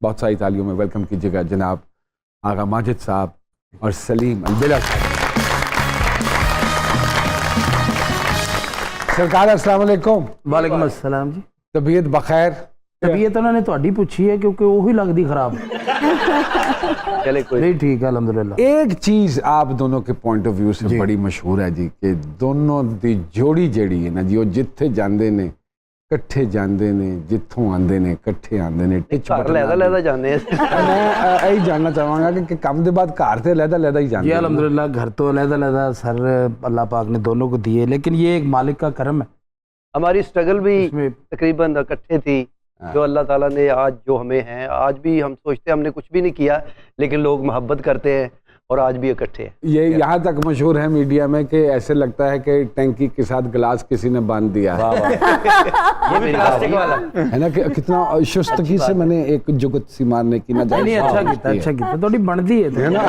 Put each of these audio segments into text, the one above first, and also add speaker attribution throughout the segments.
Speaker 1: بہت ساری تالیوں میں ویلکم کیجیے گا جناب آغا ماجد صاحب اور سلیم البلا صاحب. سرکار السلام علیکم.
Speaker 2: وعلیکم السلام جی.
Speaker 1: طبیعت بخیر؟
Speaker 2: طبیعت انہوں نے تہاڈی پوچھی ہے کیونکہ وہی لگدی خراب.
Speaker 3: چلے کوئی
Speaker 2: نہیں ٹھیک ہے الحمدللہ.
Speaker 1: ایک چیز آپ دونوں کے پوائنٹ آف ویو سے بڑی مشہور ہے جی کہ دونوں دی جوڑی جیڑی ہے نا جی وہ جتھے جاندے نے کٹھے جاندے نے جتھوں آندے نے کٹھے آندے نے ٹچ بٹن
Speaker 3: لہدا جانے ہیں.
Speaker 1: میں یہی جاننا چاہوں گا کہ کم دے بعد گھر تے لہدا ہی جاندے.
Speaker 2: جی الحمدللہ گھر تو علیحدہ سر اللہ پاک نے دونوں کو دیے لیکن یہ ایک مالک کا کرم ہے.
Speaker 3: ہماری سٹرگل بھی تقریباً اکٹھے تھی جو اللہ تعالیٰ نے آج جو ہمیں ہیں. آج بھی ہم سوچتے ہیں ہم نے کچھ بھی نہیں کیا لیکن لوگ محبت کرتے ہیں اور آج بھی اکٹھے ہیں. یہ
Speaker 1: یہاں تک مشہور ہے میڈیا میں کہ ایسے لگتا ہے کہ ٹینکی کے ساتھ گلاس کسی نے باندھ دیا ہے نا کہ کتنا شستگی سے میں نے ایک جگت سی مارنے کی نہ
Speaker 2: نہیں اچھا کیتا تھوڑی بنتی ہے
Speaker 1: نا.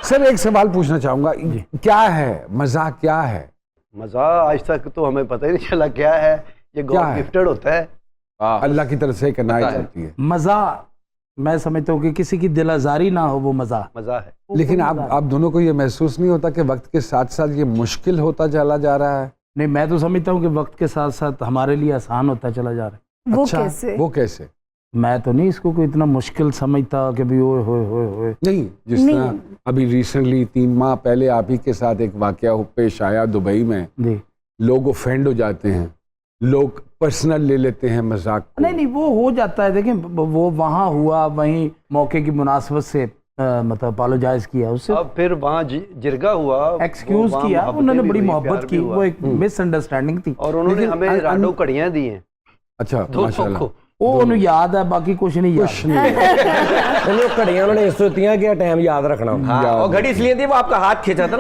Speaker 1: سر ایک سوال پوچھنا چاہوں گا کیا ہے مزہ کیا ہے؟
Speaker 3: مزہ آج تک تو ہمیں پتہ ہی نہیں چلا کیا ہے. یہ گاڈ گفٹڈ ہوتا ہے
Speaker 1: اللہ کی طرف سے ایک عنایت ہوتی ہے.
Speaker 2: مزہ میں سمجھتا ہوں کہ کسی کی دل آزاری نہ ہو وہ مزہ
Speaker 3: ہے.
Speaker 1: لیکن آپ دونوں کو یہ محسوس نہیں ہوتا کہ وقت کے ساتھ ساتھ یہ مشکل ہوتا چلا جا رہا ہے؟
Speaker 2: نہیں میں تو سمجھتا ہوں کہ وقت کے ساتھ ساتھ ہمارے لیے آسان ہوتا چلا جا رہا ہے.
Speaker 1: وہ کیسے؟
Speaker 2: میں تو نہیں اس کو کوئی اتنا مشکل سمجھتا کہ بھی اوئے ہوئے ہوئے ہوئے
Speaker 1: نہیں. جس طرح ابھی ریسنٹلی 3 ماہ پہلے آپ ہی کے ساتھ ایک واقعہ پیش آیا دبئی میں.
Speaker 2: جی
Speaker 1: لوگ اوفینڈ ہو جاتے ہیں, لوگ پرسنل لے لیتے ہیں مذاق کو.
Speaker 2: نہیں وہ ہو جاتا ہے. دیکھیں وہ وہاں ہوا وہیں موقع کی مناسبت سے مطلب اپالوجائز کیا اس سے,
Speaker 3: اب پھر وہاں جرگا ہوا,
Speaker 2: ایکسکیوز کیا, انہوں نے بڑی محبت کی, وہ ایک مس انڈرسٹینڈنگ تھی
Speaker 3: اور انہوں نے ہمیں رانڈو کڑیاں دی ہیں.
Speaker 1: اچھا ماشاءاللہ
Speaker 2: وہ انہوں یاد ہے باقی کچھ نہیں یاد.
Speaker 4: چلو کڑیاں انہوں نے اس ہوتی ہیں کہ ٹائم یاد رکھنا اور گھڑی اس لیے تھی وہ آپ کا ہاتھ کھینچا تھا.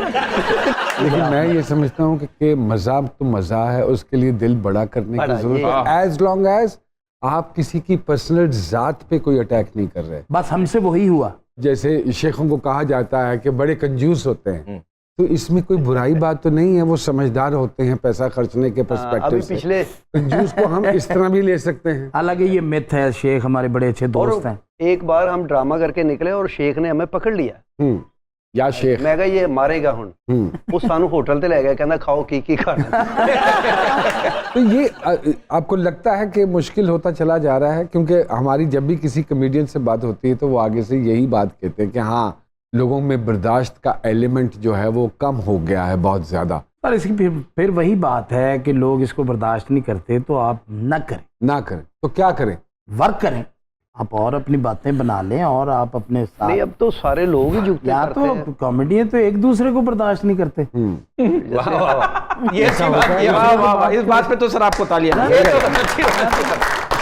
Speaker 1: لیکن میں یہ سمجھتا ہوں کہ مزہ تو مزہ ہے, اس کے لیے دل بڑا کرنے کی ضرورت ہے ایز لانگ ایز آپ کسی کی پرسنل ذات پہ کوئی اٹیک نہیں کر رہے.
Speaker 2: بس ہم سے وہی ہوا.
Speaker 1: جیسے شیخوں کو کہا جاتا ہے کہ بڑے کنجوس ہوتے ہیں, تو اس میں کوئی برائی بات تو نہیں ہے, وہ سمجھدار ہوتے ہیں پیسہ خرچنے کے پرسپیکٹو سے.
Speaker 3: پچھلے
Speaker 1: کنجوس کو ہم اس طرح بھی لے سکتے ہیں.
Speaker 2: حالانکہ یہ مت ہے, شیخ ہمارے بڑے اچھے دوست ہیں.
Speaker 3: ایک بار ہم ڈرامہ کر کے نکلے اور شیخ نے ہمیں پکڑ لیا.
Speaker 1: یا شیخ
Speaker 3: میں کہا یہ مارے گا ہن, وہ سانو ہوٹل تے لے گیا, کہنا کھاؤ کی کھانا.
Speaker 1: تو یہ آپ کو لگتا ہے کہ مشکل ہوتا چلا جا رہا ہے؟ کیونکہ ہماری جب بھی کسی کمیڈین سے بات ہوتی ہے تو وہ آگے سے یہی بات کہتے ہیں کہ ہاں لوگوں میں برداشت کا ایلیمنٹ جو ہے وہ کم ہو گیا ہے بہت زیادہ.
Speaker 2: پر اس کی پھر وہی بات ہے کہ لوگ اس کو برداشت نہیں کرتے تو آپ نہ کریں
Speaker 1: تو کیا کریں؟
Speaker 2: ورک کریں آپ اور اپنی باتیں بنا لیں اور آپ اپنے ساتھ.
Speaker 3: نہیں اب تو سارے لوگ ہی جھکتے
Speaker 2: یا تو کامیڈین تو ایک دوسرے کو برداشت نہیں کرتے.
Speaker 4: اس بات پہ تو سر آپ کو تالیاں.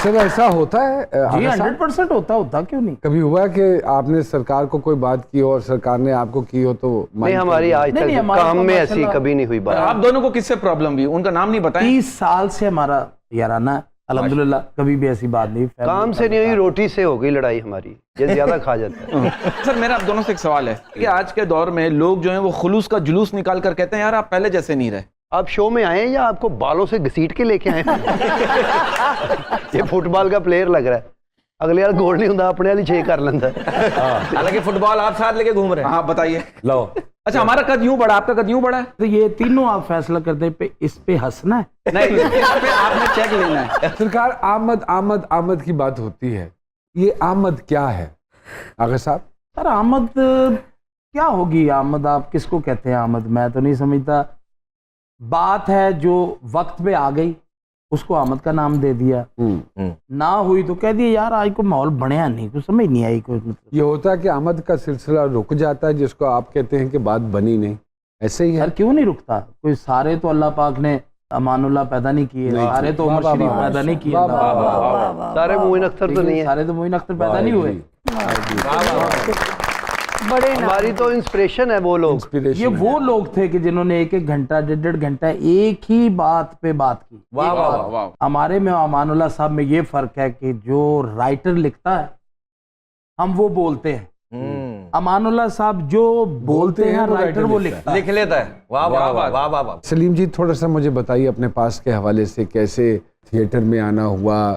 Speaker 1: سر ایسا ہوتا ہے؟
Speaker 2: جی 100% ہوتا کیوں نہیں.
Speaker 1: کبھی ہوا کہ آپ نے سرکار کو کوئی بات کی اور سرکار نے آپ کو کی ہو تو؟
Speaker 3: نہیں ہماری آج تک کام میں ایسی کبھی نہیں ہوئی بات.
Speaker 4: آپ دونوں کو کس سے پرابلم ہوئی ان کا نام نہیں بتائیں.
Speaker 2: 30 سال سے ہمارا یارانہ الحمدللہ, کبھی بھی ایسی بات نہیں.
Speaker 3: کام سے نہیں ہوئی, روٹی سے ہو گئی لڑائی ہماری, یہ زیادہ کھا جاتا ہے.
Speaker 4: سر میرا آپ دونوں سے ایک سوال ہے کہ آج کے دور میں لوگ جو ہیں وہ خلوص کا جلوس نکال کر کہتے ہیں یار آپ پہلے جیسے نہیں رہے.
Speaker 3: آپ شو میں آئے ہیں یا آپ کو بالوں سے گھسیٹ کے لے کے آئے ہیں؟ یہ فٹ بال کا پلیئر لگ رہا ہے, اگلے والا گول نہیں ہوتا اپنے والی 6 کر لینا.
Speaker 4: حالانکہ فٹ بال آپ ساتھ لے کے گھوم رہے ہیں. ہاں بتائیے. لو اچھا ہمارا قد یوں بڑا, آپ کا قد یوں بڑا ہے,
Speaker 2: تو یہ تینوں آپ فیصلہ کرتے ہیں اس پہ ہنسنا ہے
Speaker 4: نہیں آپ نے چیک لینا ہے.
Speaker 1: سرکار آمد کی بات ہوتی ہے, یہ آمد کیا ہے آغا صاحب؟
Speaker 2: سر آمد کیا ہوگی؟ آمد آپ کس کو کہتے ہیں آمد؟ میں تو نہیں سمجھتا. بات ہے جو وقت پہ آ گئی اس کو آمد کا نام دے دیا, نہ ہوئی تو کہہ دیا یار آج کو ماحول بنیا نہیں, کچھ سمجھ نہیں آئی کوئی. مطلب
Speaker 1: یہ ہوتا ہے کہ آمد کا سلسلہ رک جاتا ہے جس کو آپ کہتے ہیں کہ بات بنی نہیں, ایسے ہی ہے.
Speaker 2: یار کیوں نہیں رکتا؟ کوئی سارے تو اللہ پاک نے امان اللہ پیدا نہیں کیے, سارے تو عمر شریف پیدا نہیں کیے,
Speaker 3: سارے معین اختر تو نہیں ہے,
Speaker 2: سارے تو معین اختر پیدا نہیں ہوئے.
Speaker 3: بڑے ہماری تو انسپریشن ہے وہ لوگ.
Speaker 2: یہ وہ لوگ تھے کہ جنہوں نے 1-1 گھنٹہ 1.5 گھنٹہ ایک ہی بات پہ بات کی. ہمارے میں امان اللہ صاحب میں یہ فرق ہے کہ جو رائٹر لکھتا ہے ہم وہ بولتے ہیں, امان اللہ صاحب جو بولتے ہیں رائٹر وہ
Speaker 4: لکھ لیتا ہے. واہ واہ واہ واہ.
Speaker 1: سلیم جی تھوڑا سا مجھے بتائیے اپنے پاس کے حوالے سے, کیسے تھیٹر میں آنا ہوا,